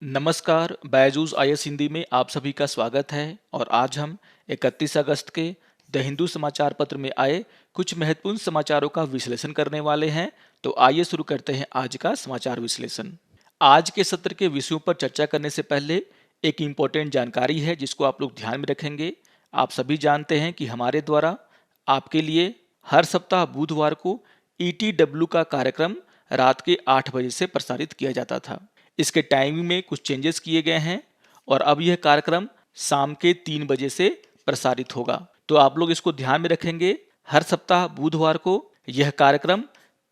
नमस्कार, बायजूस आईएएस हिंदी में आप सभी का स्वागत है और आज हम 31 अगस्त के द हिंदू समाचार पत्र में आए कुछ महत्वपूर्ण समाचारों का विश्लेषण करने वाले हैं। तो आइए शुरू करते हैं आज का समाचार विश्लेषण। आज के सत्र के विषयों पर चर्चा करने से पहले एक इम्पोर्टेंट जानकारी है जिसको आप लोग ध्यान में रखेंगे। आप सभी जानते हैं कि हमारे द्वारा आपके लिए हर सप्ताह बुधवार को ETW का कार्यक्रम रात के 8 बजे से प्रसारित किया जाता था। इसके टाइमिंग में कुछ चेंजेस किए गए हैं और अब यह कार्यक्रम शाम के 3 बजे से प्रसारित होगा। तो आप लोग इसको ध्यान में रखेंगे। हर सप्ताह बुधवार को यह कार्यक्रम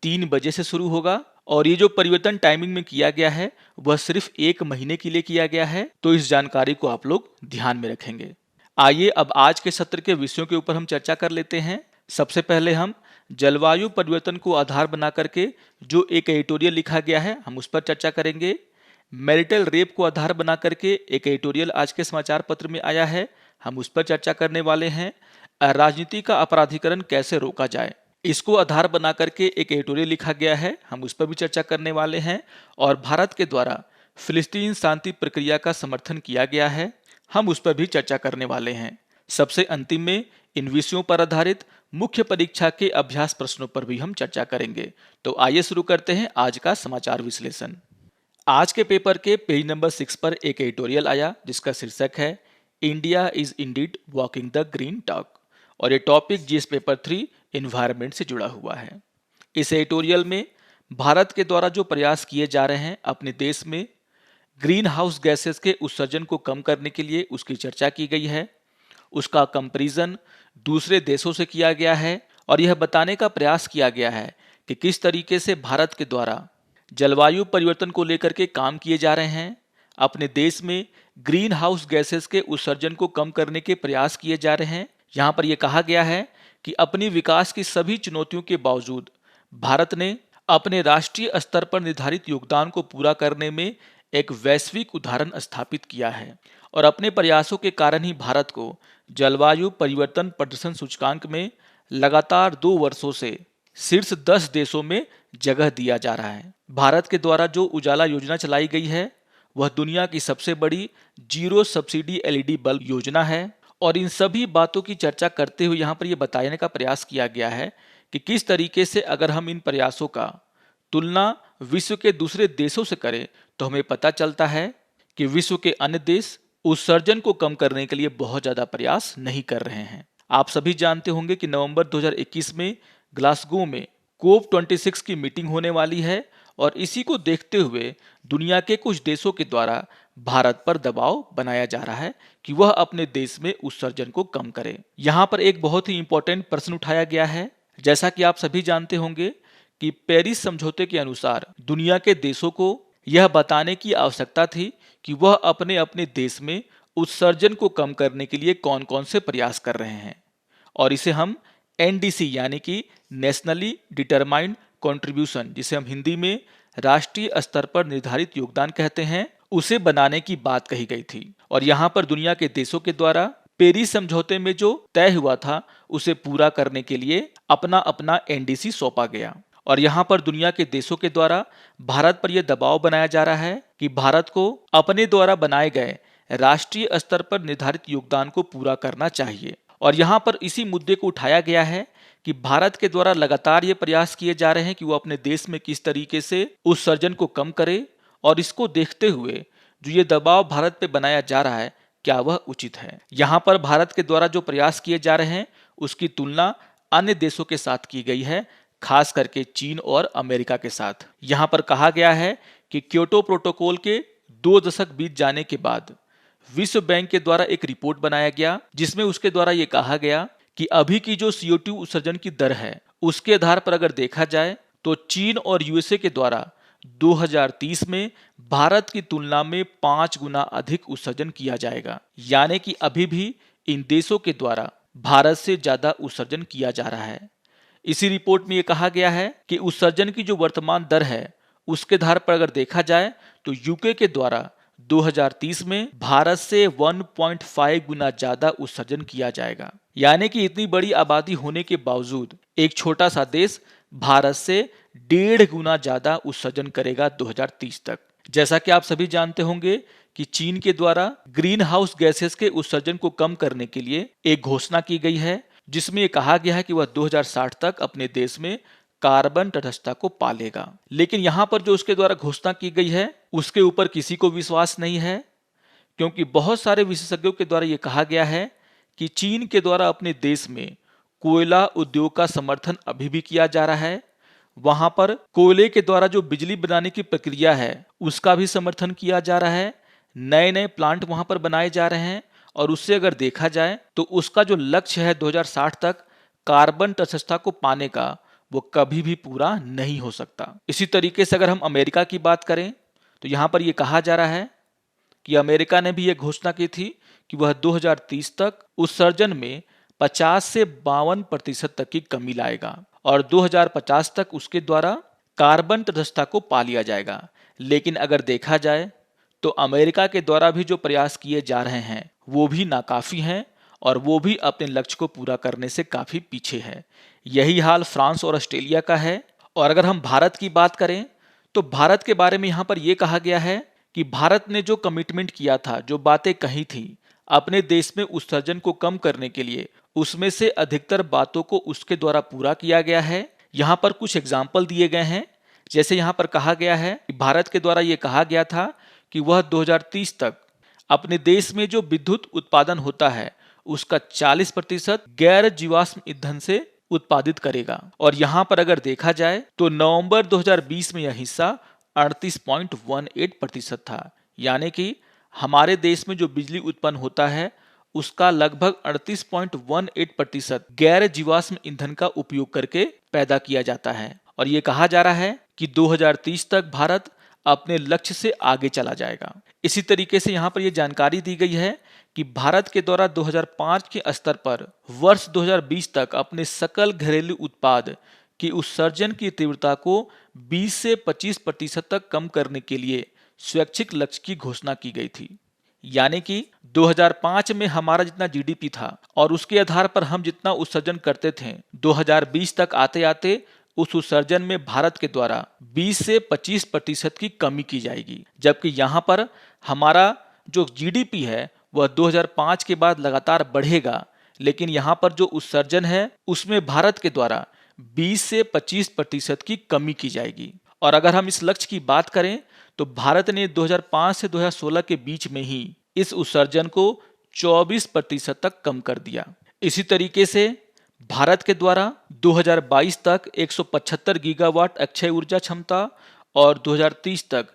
3 बजे से शुरू होगा और ये जो परिवर्तन टाइमिंग में किया गया है वह सिर्फ 1 महीने के लिए किया गया है। तो इस जानकारी को आप लोग ध्यान में रखेंगे। आइए अब आज के सत्र के विषयों के ऊपर हम चर्चा कर लेते हैं। सबसे पहले हम जलवायु परिवर्तन को आधार बना करके जो एक एडिटोरियल लिखा गया है हम उस पर चर्चा करेंगे। मैरिटल रेप को आधार बना करके एक एडिटोरियल आज के समाचार पत्र में आया है, हम उस पर चर्चा करने वाले हैं। राजनीति का अपराधीकरण कैसे रोका जाए, इसको आधार बना करके एक एडिटोरियल लिखा गया है, हम उस पर भी चर्चा करने वाले हैं। और भारत के द्वारा फिलिस्तीन शांति प्रक्रिया का समर्थन किया गया है, हम उस पर भी चर्चा करने वाले हैं। सबसे अंतिम में इन विषयों पर आधारित मुख्य परीक्षा के अभ्यास प्रश्नों पर भी हम चर्चा करेंगे। तो आइए शुरू करते हैं आज का समाचार विश्लेषण। आज के पेपर के पेज नंबर 6 पर एक एडिटोरियल आया जिसका शीर्षक है India is Indeed walking the green talk और ये टॉपिक जीएस पेपर 3 एनवायरनमेंट से जुड़ा हुआ है। इस एडिटोरियल में भारत के द्वारा जो प्रयास किए जा रहे हैं अपने देश में ग्रीन हाउस गैसेस के उत्सर्जन को कम करने के लिए उसकी चर्चा की गई है। उसका कंपैरिजन दूसरे देशों से किया गया है और यह बताने का प्रयास किया गया है कि किस तरीके से भारत के द्वारा जलवायु परिवर्तन को लेकर के काम किए जा रहे हैं। अपने देश में ग्रीन हाउस गैसेस के उत्सर्जन को कम करने के प्रयास किए जा रहे हैं। यहाँ पर यह कहा गया है कि अपनी विकास की सभी चुनौतियों के बावजूद भारत ने अपने राष्ट्रीय स्तर पर निर्धारित योगदान को पूरा करने में एक वैश्विक उदाहरण स्थापित किया है और अपने प्रयासों के कारण ही भारत को जलवायु परिवर्तन प्रदर्शन सूचकांक में लगातार 2 वर्षों से शीर्ष 10 देशों में जगह दिया जा रहा है। भारत के द्वारा जो उजाला योजना चलाई गई है वह दुनिया की सबसे बड़ी जीरो सब्सिडी LED बल्ब योजना है और इन सभी बातों की चर्चा करते हुए यहाँ पर यह बताने का प्रयास किया गया है कि किस तरीके से अगर हम इन प्रयासों का तुलना विश्व के दूसरे देशों से करें तो हमें पता चलता है कि विश्व के अन्य देश उत्सर्जन को कम करने के लिए बहुत ज़्यादा प्रयास नहीं कर रहे हैं। आप सभी जानते होंगे कि नवंबर 2021 में ग्लासगो में COP26 की मीटिंग होने वाली है और इसी को देखते हुए दुनिया के कुछ देशों के द्वारा भारत पर दबाव बनाया जा रहा है कि वह अपने देश में उत्सर्जन को कम करे। यहाँ पर एक बहुत ही इंपॉर्टेंट प्रश्न उठाया गया है। जैसा कि आप सभी जानते होंगे कि पेरिस समझौते के अनुसार दुनिया के देशों को यह बताने की आवश्यकता थी कि वह अपने अपने देश में उत्सर्जन को कम करने के लिए कौन कौन से प्रयास कर रहे हैं और इसे हम NDC यानी कि नेशनली डिटरमाइंड कंट्रीब्यूशन, जिसे हम हिंदी में राष्ट्रीय स्तर पर निर्धारित योगदान कहते हैं, उसे बनाने की बात कही गई थी। और यहाँ पर दुनिया के देशों के द्वारा पेरिस समझौते में जो तय हुआ था उसे पूरा करने के लिए अपना अपना NDC सौंपा गया और यहाँ पर दुनिया के देशों के द्वारा भारत पर यह दबाव बनाया जा रहा है कि भारत को अपने द्वारा बनाए गए राष्ट्रीय स्तर पर निर्धारित योगदान को पूरा करना चाहिए। और यहाँ पर इसी मुद्दे को उठाया गया है कि भारत के द्वारा लगातार ये प्रयास किए जा रहे हैं कि वो अपने देश में किस तरीके से उत्सर्जन को कम करे और इसको देखते हुए जो ये दबाव भारत पे बनाया जा रहा है क्या वह उचित है। यहाँ पर भारत के द्वारा जो प्रयास किए जा रहे हैं उसकी तुलना अन्य देशों के साथ की गई है, खास करके चीन और अमेरिका के साथ। यहाँ पर कहा गया है कि क्योटो प्रोटोकॉल के 2 दशक बीत जाने के बाद विश्व बैंक के द्वारा एक रिपोर्ट बनाया गया जिसमें उसके द्वारा ये कहा गया कि अभी की जो CO2 उत्सर्जन की दर है उसके आधार पर अगर देखा जाए तो चीन और USA के द्वारा 2030 में भारत की तुलना में 5 गुना अधिक उत्सर्जन किया जाएगा, यानी कि अभी भी इन देशों के द्वारा भारत से ज्यादा उत्सर्जन किया जा रहा है। इसी रिपोर्ट में यह कहा गया है कि उत्सर्जन की जो वर्तमान दर है उसके आधार पर अगर देखा जाए तो यूके के द्वारा 2030 में भारत से 1.5 गुना ज्यादा उत्सर्जन किया जाएगा, यानी कि इतनी बड़ी आबादी होने के बावजूद एक छोटा सा देश भारत से 1.5 गुना ज्यादा उत्सर्जन करेगा 2030 तक। जैसा कि आप सभी जानते होंगे कि चीन के द्वारा ग्रीन हाउस गैसेस के उत्सर्जन को कम करने के लिए एक घोषणा की गई है, जिसमें ये कहा गया है कि वह 2060 तक अपने देश में कार्बन तटस्थता को पालेगा। लेकिन यहाँ पर जो उसके द्वारा घोषणा की गई है उसके ऊपर किसी को विश्वास नहीं है, क्योंकि बहुत सारे विशेषज्ञों के द्वारा ये कहा गया है कि चीन के द्वारा अपने देश में कोयला उद्योग का समर्थन अभी भी किया जा रहा है। वहां पर कोयले के द्वारा जो बिजली बनाने की प्रक्रिया है उसका भी समर्थन किया जा रहा है। नए नए प्लांट वहां पर बनाए जा रहे हैं और उससे अगर देखा जाए तो उसका जो लक्ष्य है 2060 तक कार्बन तटस्थता को पाने का, वो कभी भी पूरा नहीं हो सकता। इसी तरीके से अगर हम अमेरिका की बात करें तो यहाँ पर यह कहा जा रहा है कि अमेरिका ने भी यह घोषणा की थी कि वह 2030 तक उत्सर्जन में 50 से 52% तक की कमी लाएगा और 2050 तक उसके द्वारा कार्बन तटस्थता को पा लिया जाएगा। लेकिन अगर देखा जाए तो अमेरिका के द्वारा भी जो प्रयास किए जा रहे हैं वो भी नाकाफी हैं और वो भी अपने लक्ष्य को पूरा करने से काफी पीछे है। यही हाल फ्रांस और ऑस्ट्रेलिया का है। और अगर हम भारत की बात करें तो भारत के बारे में यहाँ पर यह कहा गया है कि भारत ने जो कमिटमेंट किया था, जो बातें कही थी अपने देश में उत्सर्जन को कम करने के लिए, उसमें से अधिकतर बातों को उसके द्वारा पूरा किया गया है। यहाँ पर कुछ एग्जाम्पल दिए गए हैं। जैसे यहाँ पर कहा गया है कि भारत के द्वारा ये कहा गया था कि वह 2030 तक अपने देश में जो विद्युत उत्पादन होता है उसका 40% गैर जीवाश्म ईंधन से उत्पादित करेगा। और यहाँ पर अगर देखा जाए तो नवंबर 2020 में यह हिस्सा 38.18% था, यानी कि हमारे देश में जो बिजली उत्पन्न होता है उसका लगभग 38.18% गैर जीवाश्म ईंधन का उपयोग करके पैदा किया जाता है। और ये कहा जा रहा है कि 2030 तक भारत अपने लक्ष्य से आगे चला जाएगा। इसी तरीके से यहाँ पर यह जानकारी दी गई है कि भारत के द्वारा 2005 के स्तर पर वर्ष 2020 तक अपने सकल घरेलू उत्पाद की उत्सर्जन की तीव्रता को 20 से 25% तक कम करने के लिए स्वैच्छिक लक्ष्य की घोषणा की गई थी। यानी कि 2005 में हमारा जितना जीडीपी था और उसके आधार पर हम जितना उत्सर्जन करते थे, 2020 तक आते आते उस उत्सर्जन में भारत के द्वारा 20 से 25% की कमी की जाएगी। जबकि यहाँ पर हमारा जो जीडीपी है वह 2005 के बाद लगातार बढ़ेगा, लेकिन यहाँ पर जो उत्सर्जन है उसमें भारत के द्वारा 20 से 25% की कमी की जाएगी। और अगर हम इस लक्ष्य की बात करें तो भारत ने 2005 से 2016 के बीच में ही इस उत्सर्जन को 24% तक कम कर दिया। इसी तरीके से भारत के द्वारा 2022 तक 175 गीगावाट अक्षय ऊर्जा क्षमता और 2030 तक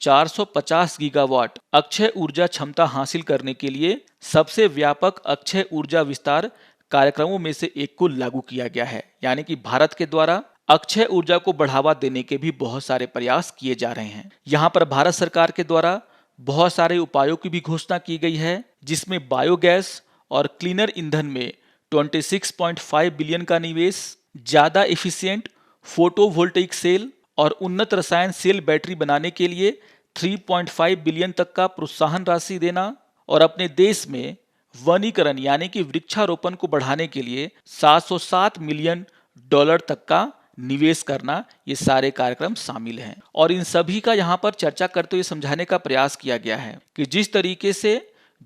450 गीगावाट अक्षय ऊर्जा क्षमता हासिल करने के लिए सबसे व्यापक अक्षय ऊर्जा विस्तार कार्यक्रमों में से एक को लागू किया गया है। यानी कि भारत के द्वारा अक्षय ऊर्जा को बढ़ावा देने के भी बहुत सारे प्रयास किए जा रहे हैं। यहाँ पर भारत सरकार के द्वारा बहुत सारे उपायों की भी घोषणा की गई है, जिसमें बायोगैस और क्लीनर ईंधन में 26.5 बिलियन का निवेश, ज्यादा एफिशिएंट फोटोवोल्टेइक सेल और उन्नत रसायन सेल बैटरी बनाने के लिए 3.5 बिलियन तक का प्रोत्साहन राशि देना और अपने देश में वनीकरण यानी कि वृक्षारोपण को बढ़ाने के लिए 707 मिलियन डॉलर तक का निवेश करना, ये सारे कार्यक्रम शामिल हैं। और इन सभी का यहाँ पर चर्चा करते हुए समझाने का प्रयास किया गया है कि जिस तरीके से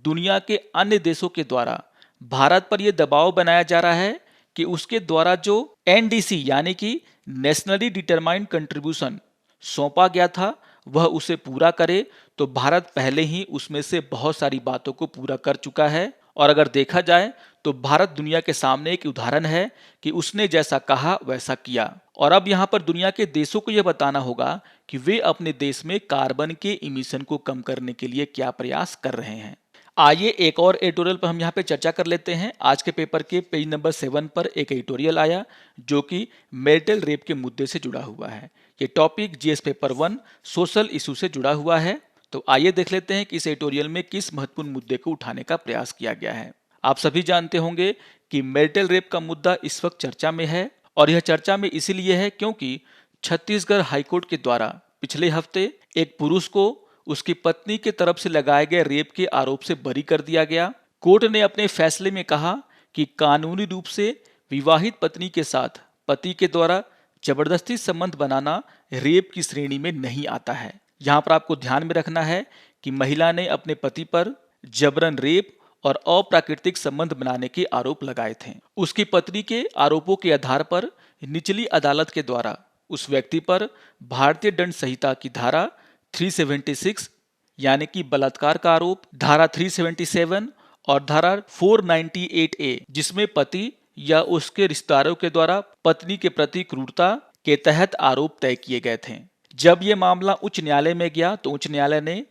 दुनिया के अन्य देशों के द्वारा भारत पर यह दबाव बनाया जा रहा है कि उसके द्वारा जो एनडीसी यानी कि नेशनली डिटरमाइंड कंट्रीब्यूशन सौंपा गया था वह उसे पूरा करे, तो भारत पहले ही उसमें से बहुत सारी बातों को पूरा कर चुका है। और अगर देखा जाए तो भारत दुनिया के सामने एक उदाहरण है कि उसने जैसा कहा वैसा किया। और अब यहाँ पर दुनिया के देशों को यह बताना होगा कि वे अपने देश में कार्बन के इमिशन को कम करने के लिए क्या प्रयास कर रहे हैं। आइए एक और एडिटोरियल पर हम यहाँ पे चर्चा कर लेते हैं। आज के पेपर के पेज नंबर 7 पर एक एडिटोरियल आया जो कि मैरिटल रेप के मुद्दे से जुड़ा हुआ है। ये topic GS paper 1 social issue से जुड़ा हुआ है। तो आइए देख लेते हैं कि इस एडिटोरियल में किस महत्वपूर्ण मुद्दे को उठाने का प्रयास किया गया है। आप सभी जानते होंगे कि मैरिटल रेप का मुद्दा इस वक्त चर्चा में है, और यह चर्चा में इसीलिए है क्योंकि छत्तीसगढ़ हाईकोर्ट के द्वारा पिछले हफ्ते एक पुरुष को उसकी पत्नी के तरफ से लगाए गए रेप के आरोप से बरी कर दिया गया। कोर्ट ने अपने फैसले में कहा कि कानूनी रूप से विवाहित पत्नी के साथ पति के द्वारा जबरदस्ती संबंध बनाना रेप की श्रेणी में नहीं आता है। यहाँ पर आपको ध्यान में रखना है कि महिला ने अपने पति पर जबरन रेप और अप्राकृतिक संबंध बनाने के आरोप लगाए थे। उसकी पत्नी के आरोपों के आधार पर निचली अदालत के द्वारा उस व्यक्ति पर भारतीय दंड संहिता की धारा 376 यानी कि बलात्कार का आरोप, धारा 377 और धारा 498A जिसमें पति या उसके रिश्तेदारों के द्वारा पत्नी के प्रति क्रूरता के तहत आरोप तय किए गए थे। जब यह मामला उच्च न्यायालय में गया तो उच्च न्यायालय ने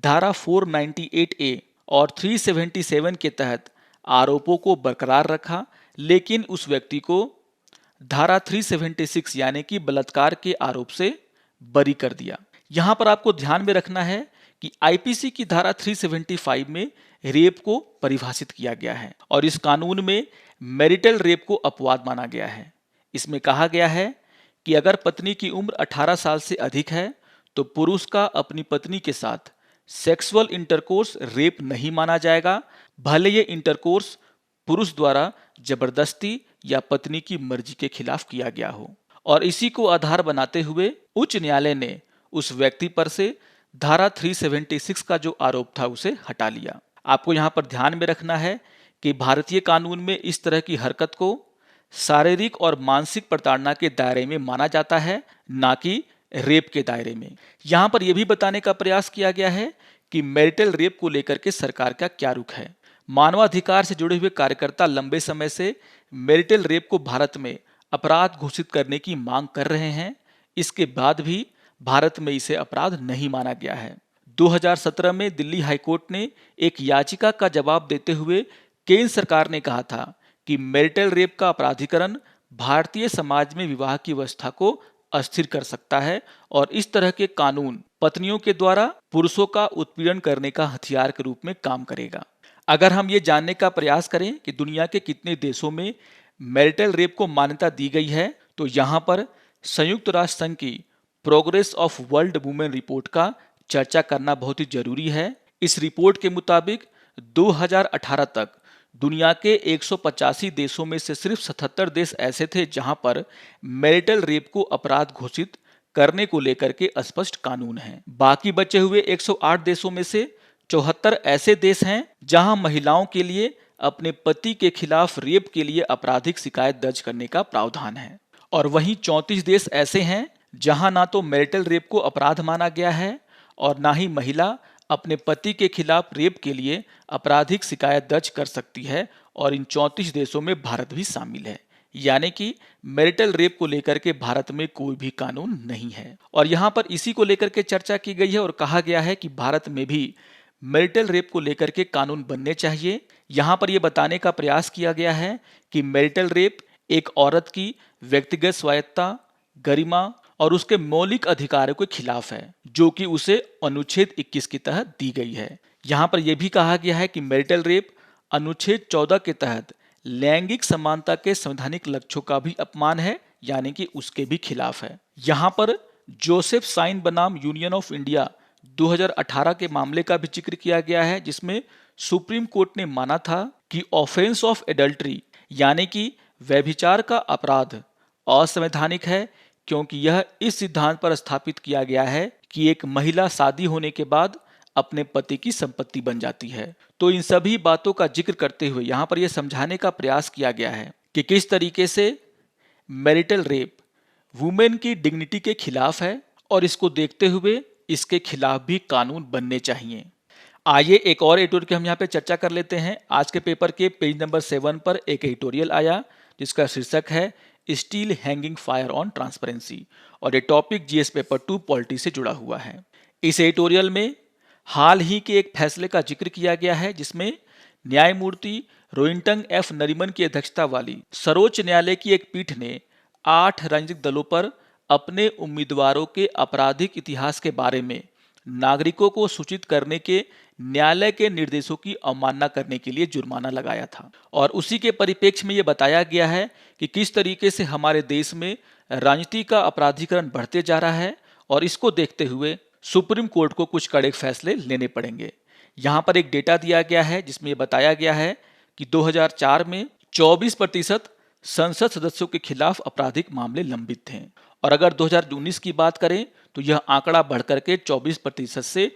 धारा 498A और 377 के तहत आरोपों को बरकरार रखा, लेकिन उस व्यक्ति को धारा 376 यानी कि बलात्कार के आरोप से बरी कर दिया। यहां पर आपको ध्यान में रखना है कि आईपीसी की धारा 375 में रेप को परिभाषित किया गया है और इस कानून में मैरिटल रेप को अपवाद माना गया है। इसमें कहा गया है कि अगर पत्नी की उम्र 18 साल से अधिक है तो पुरुष का अपनी पत्नी के साथ सेक्सुअल इंटरकोर्स रेप नहीं माना जाएगा, भले ये इंटरकोर्स पुरुष द्वारा जबरदस्ती या पत्नी की मर्जी के खिलाफ किया गया हो। और इसी को आधार बनाते हुए उच्च न्यायालय ने उस व्यक्ति पर से धारा 376 का जो आरोप था उसे हटा लिया। आपको यहाँ पर ध्यान में रखना है कि भारतीय कानून में इस तरह की हरकत को शारीरिक और मानसिक प्रताड़ना के दायरे में माना जाता है, ना कि रेप के दायरे में। यहाँ पर यह भी बताने का प्रयास किया गया है कि मैरिटल रेप को लेकर के सरकार का क्या रुख है। मानवाधिकार से जुड़े हुए कार्यकर्ता लंबे समय से मैरिटल रेप को भारत में अपराध घोषित करने की मांग कर रहे हैं। इसके बाद भी भारत में इसे अपराध नहीं माना गया है। 2017 में दिल्ली हाईकोर्ट ने एक याचिका का जवाब देते हुए केंद्र सरकार ने कहा था कि मैरिटल रेप का अपराधीकरण भारतीय समाज में विवाह की व्यवस्था को अस्थिर कर सकता है और इस तरह के कानून पत्नियों के द्वारा पुरुषों का उत्पीड़न करने का हथियार के रूप में काम करेगा। अगर हम ये जानने का प्रयास करें कि दुनिया के कितने देशों में मैरिटल रेप को मान्यता दी गई है तो यहाँ पर संयुक्त राष्ट्र संघ की progress of world women report का चर्चा करना बहुत ही जरूरी है। इस रिपोर्ट के मुताबिक 2018 तक दुनिया के 185 देशों में से सिर्फ 77 देश ऐसे थे जहां पर मैरिटल रेप को अपराध घोषित करने को लेकर के स्पष्ट कानून हैं। बाकी बचे हुए 108 देशों में से 74 ऐसे देश हैं जहां महिलाओं के लिए अपने पति के खिलाफ रेप के लिए आपराधिक शिकायत दर्ज करने का प्रावधान है और वहीं 34 देश ऐसे हैं जहां ना तो मैरिटल रेप को अपराध माना गया है और ना ही महिला अपने पति के खिलाफ रेप के लिए आपराधिक शिकायत दर्ज कर सकती है और इन 34 देशों में भारत भी शामिल है। यानी कि मैरिटल रेप को लेकर के भारत में कोई भी कानून नहीं है और यहाँ पर इसी को लेकर के चर्चा की गई है और कहा गया है कि भारत में भी मैरिटल रेप को लेकर के कानून बनने चाहिए। यहाँ पर यह बताने का प्रयास किया गया है कि मैरिटल रेप एक औरत की व्यक्तिगत स्वायत्तता, गरिमा और उसके मौलिक अधिकारों के खिलाफ है जो कि उसे अनुच्छेद 21 के तहत दी गई है। यहाँ पर यह भी कहा गया है कि मैरिटल रेप अनुच्छेद 14 के तहत लैंगिक समानता के संवैधानिक लक्ष्यों का भी अपमान है, यानी कि उसके भी खिलाफ है। यहाँ पर जोसेफ साइन बनाम यूनियन ऑफ इंडिया 2018 के मामले का भी जिक्र किया गया है जिसमें सुप्रीम कोर्ट ने माना था कि ऑफेंस ऑफ एडल्ट्री यानी कि व्यभिचार का अपराध असंवैधानिक है क्योंकि यह इस सिद्धांत पर स्थापित किया गया है कि एक महिला शादी होने के बाद अपने पति की संपत्ति बन जाती है। तो इन सभी बातों का जिक्र करते हुए यहाँ पर यह समझाने का प्रयास किया गया है कि किस तरीके से मैरिटल रेप वुमेन की डिग्निटी के खिलाफ है और इसको देखते हुए इसके खिलाफ भी कानून बनने चाहिए। आइए एक और एडिटोरियल की हम यहाँ पे चर्चा कर लेते हैं। आज के पेपर के पेज नंबर 7 पर एक एडिटोरियल आया जिसका शीर्षक है steel hanging fire on transparency और ये टॉपिक जीएस पेपर 2 पॉलिटी से जुड़ा हुआ है। इस एडिटोरियल में हाल ही के एक फैसले का जिक्र किया गया है जिसमें न्यायमूर्ति रोहिंटन एफ नरीमन की अध्यक्षता वाली सर्वोच्च न्यायालय की एक पीठ ने 8 राजनीतिक दलों पर अपने उम्मीदवारों के आपराधिक इतिहास के बारे में नागरिकों को सूचित करने के न्यायालय के निर्देशों की अवमानना करने के लिए जुर्माना लगाया था और उसी के परिप्रेक्ष्य में यह बताया गया है कि किस तरीके से हमारे देश में राजनीति का अपराधीकरण बढ़ते जा रहा है और इसको देखते हुए सुप्रीम कोर्ट को कुछ कड़े फैसले लेने पड़ेंगे। यहाँ पर एक डेटा दिया गया है जिसमें यह बताया गया है कि 2004 में 24% संसद सदस्यों के खिलाफ आपराधिक मामले लंबित थे और अगर 2019 की बात करें तो यह आंकड़ा बढ़कर के 24% से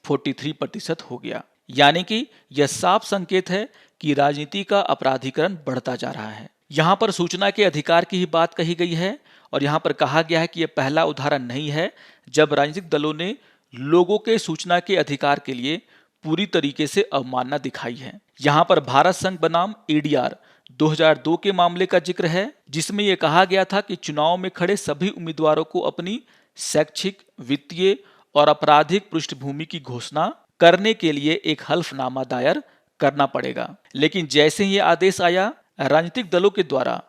43% हो गया। यानी कि यह साफ संकेत है कि राजनीति का अपराधीकरण बढ़ता जा रहा है। यहाँ पर सूचना के अधिकार की ही बात कही गई है और यहाँ पर कहा गया है कि यह पहला उदाहरण नहीं है जब राजनीतिक दलों ने लोगों के सूचना के अधिकार के लिए पूरी तरीके से अवमानना दिखाई है। यहाँ पर भारत संघ बनाम ADR 2002 के मामले का जिक्र है, जिसमें यह कहा गया था कि चुनाव में खड़े सभी उम्मीदवारों को अपनी शैक्षिक, वित्तीय और आपराधिक पृष्ठभूमि की घोषणा करने के लिए एक हल्फनामा दायर करना पड़ेगा। लेकिन जैसे ही यह आदेश आया, राजनीतिक दलों के द्वारा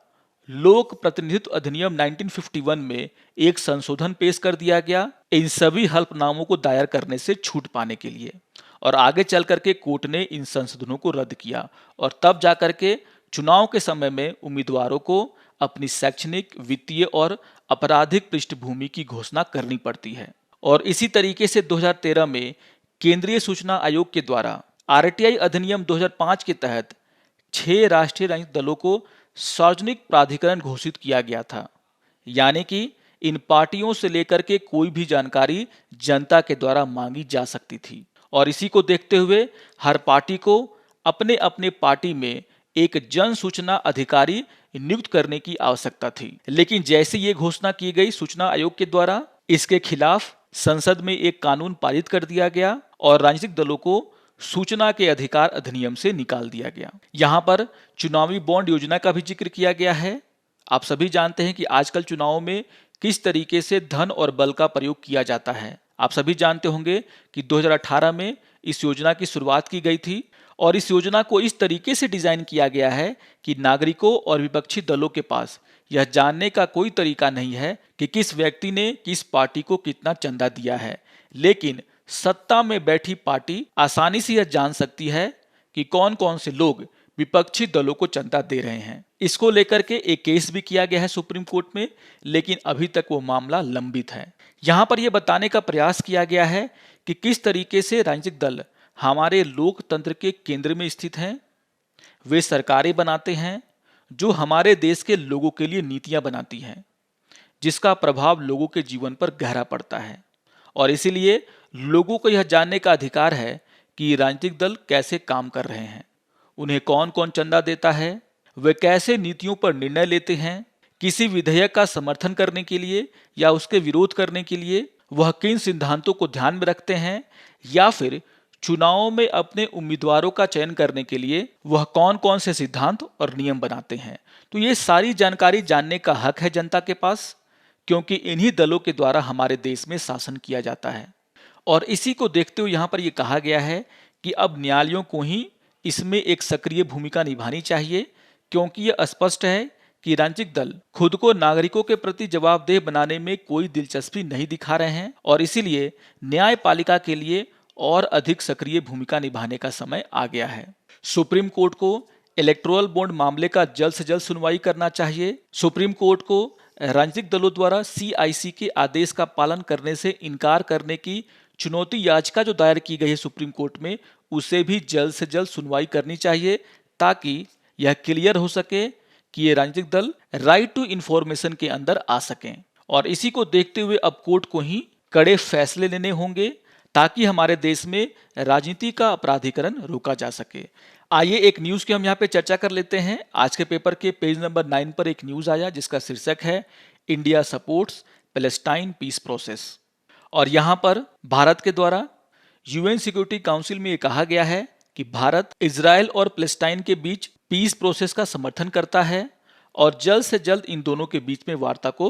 लोक प्रतिनिधित्व अधिनियम 1951 में एक संशोधन पेश कर दिया गया इन सभी हल्फनामों को दायर करने से छूट पाने के लिए, और आगे चल करके कोर्ट ने इन संशोधनों को रद्द किया और तब जाकर के चुनाव के समय में उम्मीदवारों को अपनी शैक्षणिक, वित्तीय और आपराधिक पृष्ठभूमि की घोषणा करनी पड़ती है। और इसी तरीके से 2013 में केंद्रीय सूचना आयोग के द्वारा RTI अधिनियम 2005 के तहत 6 राष्ट्रीय राजनीतिक दलों को सार्वजनिक प्राधिकरण घोषित किया गया था। यानी कि इन पार्टियों से लेकर के कोई भी जानकारी जनता के द्वारा मांगी जा सकती थी और इसी को देखते हुए हर पार्टी को अपने अपने पार्टी में एक जन सूचना अधिकारी नियुक्त करने की आवश्यकता थी। लेकिन जैसे ये घोषणा की गई सूचना आयोग के द्वारा, इसके खिलाफ संसद में एक कानून पारित कर दिया गया और राजनीतिक दलों को सूचना के अधिकार अधिनियम से निकाल दिया गया। यहाँ पर चुनावी बॉन्ड योजना का भी जिक्र किया गया है। आप सभी जानते हैं कि आजकल चुनावों में किस तरीके से धन और बल का प्रयोग किया जाता है। आप सभी जानते होंगे कि 2018 में इस योजना की शुरुआत की गई थी और इस योजना को इस तरीके से डिजाइन किया गया है कि नागरिकों और विपक्षी दलों के पास यह जानने का कोई तरीका नहीं है कि किस व्यक्ति ने किस पार्टी को कितना चंदा दिया है, लेकिन सत्ता में बैठी पार्टी आसानी से यह जान सकती है कि कौन कौन से लोग विपक्षी दलों को चंदा दे रहे हैं। इसको लेकर के एक केस भी किया गया है सुप्रीम कोर्ट में, लेकिन अभी तक वो मामला लंबित है। यहाँ पर यह बताने का प्रयास किया गया है कि किस तरीके से राजनीतिक दल हमारे लोकतंत्र के केंद्र में स्थित हैं। वे सरकारें बनाते हैं जो हमारे देश के लोगों के लिए नीतियां बनाती हैं, जिसका प्रभाव लोगों के जीवन पर गहरा पड़ता है। और इसीलिए लोगों को यह जानने का अधिकार है कि राजनीतिक दल कैसे काम कर रहे हैं, उन्हें कौन कौन चंदा देता है, वे कैसे नीतियों पर निर्णय लेते हैं, किसी विधेयक का समर्थन करने के लिए या उसके विरोध करने के लिए वह किन सिद्धांतों को ध्यान में रखते हैं, या फिर चुनावों में अपने उम्मीदवारों का चयन करने के लिए वह कौन कौन से सिद्धांत और नियम बनाते हैं। तो ये सारी जानकारी जानने का हक है जनता के पास, क्योंकि इन्हीं दलों के द्वारा हमारे देश में शासन किया जाता है। और इसी को देखते हुए यहाँ पर यह कहा गया है कि अब न्यायालयों को ही इसमें एक सक्रिय भूमिका निभानी चाहिए, क्योंकि यह स्पष्ट है कि राजनीतिक दल खुद को नागरिकों के प्रति जवाबदेह बनाने में कोई दिलचस्पी नहीं दिखा रहे हैं और इसीलिए न्यायपालिका के लिए और अधिक सक्रिय भूमिका निभाने का समय आ गया है। सुप्रीम कोर्ट को इलेक्टोरल बॉन्ड मामले का जल्द से जल्द सुनवाई करना चाहिए। सुप्रीम कोर्ट को राजनीतिक दलों द्वारा CIC के आदेश का पालन करने से इनकार करने की चुनौती याचिका जो दायर की गई है सुप्रीम कोर्ट में, उसे भी जल्द से जल्द सुनवाई करनी चाहिए, ताकि यह क्लियर हो सके कि ये राजनीतिक दल राइट टू इन्फॉर्मेशन के अंदर आ सकें। और इसी को देखते हुए अब कोर्ट को ही कड़े फैसले लेने होंगे ताकि हमारे देश में राजनीति का अपराधीकरण रोका जा सके। आइए एक न्यूज़ की हम यहाँ पे चर्चा कर लेते हैं। आज के पेपर के पेज नंबर 9 पर एक न्यूज़ आया जिसका शीर्षक है India supports Palestine peace process. और यहाँ पर भारत के द्वारा UN सिक्योरिटी काउंसिल में ये कहा गया है कि भारत इजराइल और पैलेस्टाइन के बीच पीस प्रोसेस का समर्थन करता है और जल्द से जल्द इन दोनों के बीच में वार्ता को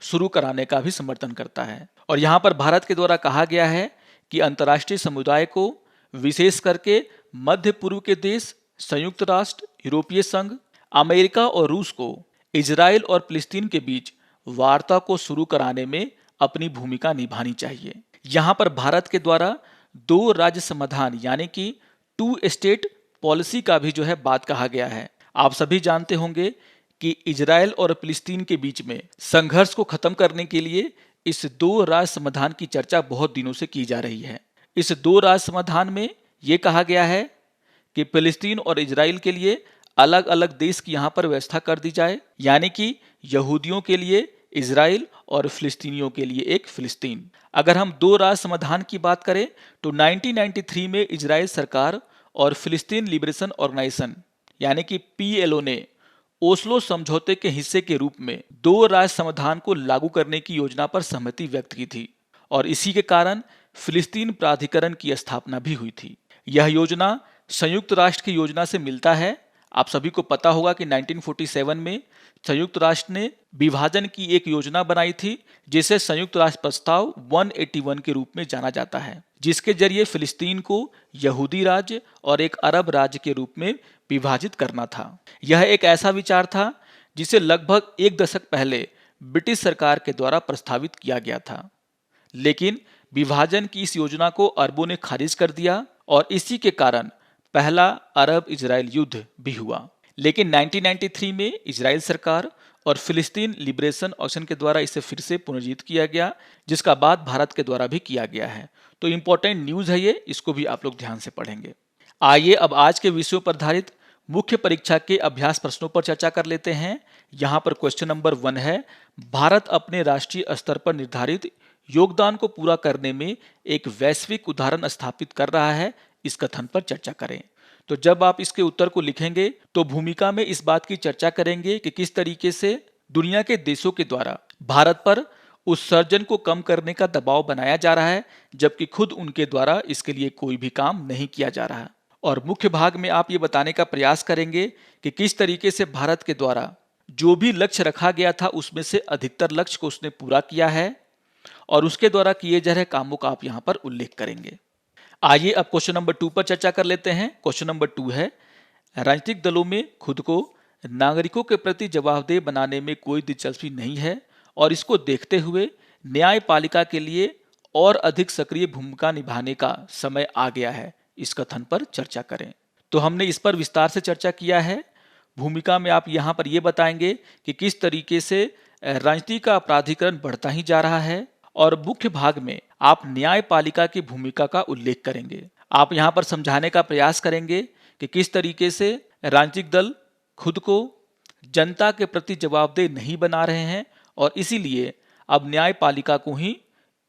शुरू कराने का भी समर्थन करता है। और यहाँ पर भारत के द्वारा कहा गया है कि अंतर्राष्ट्रीय समुदाय को, विशेष करके मध्य पूर्व के देश, संयुक्त राष्ट्र, यूरोपीय संघ, अमेरिका और रूस को इजराइल और फिलिस्तीन के बीच वार्ता को शुरू कराने में अपनी भूमिका निभानी चाहिए। यहाँ पर भारत के द्वारा 2 राज्य समाधान यानी कि 2 स्टेट पॉलिसी का भी जो है बात कहा गया है। आप सभी जानते होंगे कि इजराइल और फिलिस्तीन के बीच में संघर्ष को खत्म करने के लिए इस 2 राज्य समाधान की चर्चा बहुत दिनों से की जा रही है। इस 2 राज्य समाधान में ये कहा गया है कि फिलिस्तीन और इजराइल के लिए अलग अलग देश की यहाँ पर व्यवस्था कर दी जाए, यानी कि यहूदियों के लिए इजराइल और फिलिस्तीनियों के लिए एक फिलिस्तीन। अगर हम दो राष्ट्र समाधान की बात करें तो 1993 में इजराइल सरकार और फिलिस्तीन लिबरेशन ऑर्गेनाइजेशन यानी कि पीएलओ ने ओस्लो समझौते के हिस्से के रूप में दो राष्ट्र समाधान को लागू करने की योजना पर सहमति व्यक्त की थी और इसी के कारण फिलिस्तीन प्राधिकरण की स्थापना भी हुई थी। यह योजना संयुक्त राष्ट्र की योजना से मिलता है। आप सभी को पता होगा कि 1947 में संयुक्त राष्ट्र ने विभाजन की एक योजना बनाई थी जिसे संयुक्त राष्ट्र प्रस्ताव 181 के रूप में जाना जाता है, जिसके जरिए फिलिस्तीन को यहूदी राज्य और एक अरब राज्य के रूप में विभाजित करना था। यह एक ऐसा विचार था जिसे लगभग एक दशक पहले ब्रिटिश सरकार के द्वारा प्रस्तावित किया गया था, लेकिन विभाजन की इस योजना को अरबों ने खारिज कर दिया और इसी के कारण पहला अरब इजराइल युद्ध भी हुआ। लेकिन 1993 में इजराइल सरकार और फिलिस्तीन लिबरेशन ऑर्गेनाइजेशन के द्वारा इसे फिर से पुनर्जीवित किया गया, जिसका बाद भारत के द्वारा भी किया गया है। तो इंपॉर्टेंट न्यूज़ है ये, इसको भी आप लोग ध्यान से पढ़ेंगे। आइए अब आज के विषयों पर आधारित मुख्य परीक्षा के अभ्यास प्रश्नों पर चर्चा कर लेते हैं। यहाँ पर क्वेश्चन नंबर 1 है, भारत अपने राष्ट्रीय स्तर पर निर्धारित योगदान को पूरा करने में एक वैश्विक उदाहरण स्थापित कर रहा है, इस कथन पर चर्चा करें। तो जब आप इसके उत्तर को लिखेंगे तो भूमिका में इस बात की चर्चा करेंगे कि किस तरीके से दुनिया के देशों के द्वारा भारत पर उत्सर्जन को कम करने का दबाव बनाया जा रहा है, जबकि खुद उनके द्वारा इसके लिए कोई भी काम नहीं किया जा रहा है। और मुख्य भाग में आप ये बताने का प्रयास करेंगे कि किस तरीके से भारत के द्वारा जो भी लक्ष्य रखा गया था उसमें से अधिकतर लक्ष्य को उसने पूरा किया है और उसके द्वारा किए जा रहे कामों का आप यहाँ पर उल्लेख करेंगे। आइए अब क्वेश्चन नंबर 2 पर चर्चा कर लेते हैं। क्वेश्चन नंबर 2 है, राजनीतिक दलों में खुद को नागरिकों के प्रति जवाबदेह बनाने में कोई दिलचस्पी नहीं है और इसको देखते हुए न्यायपालिका के लिए और अधिक सक्रिय भूमिका निभाने का समय आ गया है, इस कथन पर चर्चा करें। तो हमने इस पर विस्तार से चर्चा किया है। भूमिका में आप यहाँ पर ये बताएंगे कि किस तरीके से राजनीति का अपराधीकरण बढ़ता ही जा रहा है और मुख्य भाग में आप न्यायपालिका की भूमिका का उल्लेख करेंगे। आप यहाँ पर समझाने का प्रयास करेंगे कि किस तरीके से राजनीतिक दल खुद को जनता के प्रति जवाबदेह नहीं बना रहे हैं और इसीलिए अब न्यायपालिका को ही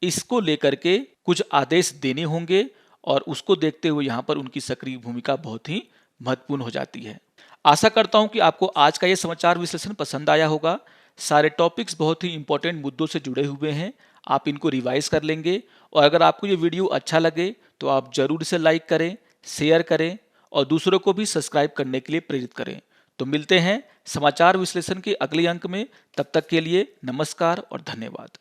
इसको लेकर के कुछ आदेश देने होंगे और उसको देखते हुए यहाँ पर उनकी सक्रिय भूमिका बहुत ही महत्वपूर्ण हो जाती है। आशा करता हूँ कि आपको आज का ये समाचार विश्लेषण पसंद आया होगा। सारे टॉपिक्स बहुत ही इंपॉर्टेंट मुद्दों से जुड़े हुए हैं, आप इनको रिवाइज कर लेंगे और अगर आपको ये वीडियो अच्छा लगे तो आप जरूर इसे लाइक करें, शेयर करें और दूसरों को भी सब्सक्राइब करने के लिए प्रेरित करें। तो मिलते हैं समाचार विश्लेषण के अगले अंक में, तब तक के लिए नमस्कार और धन्यवाद।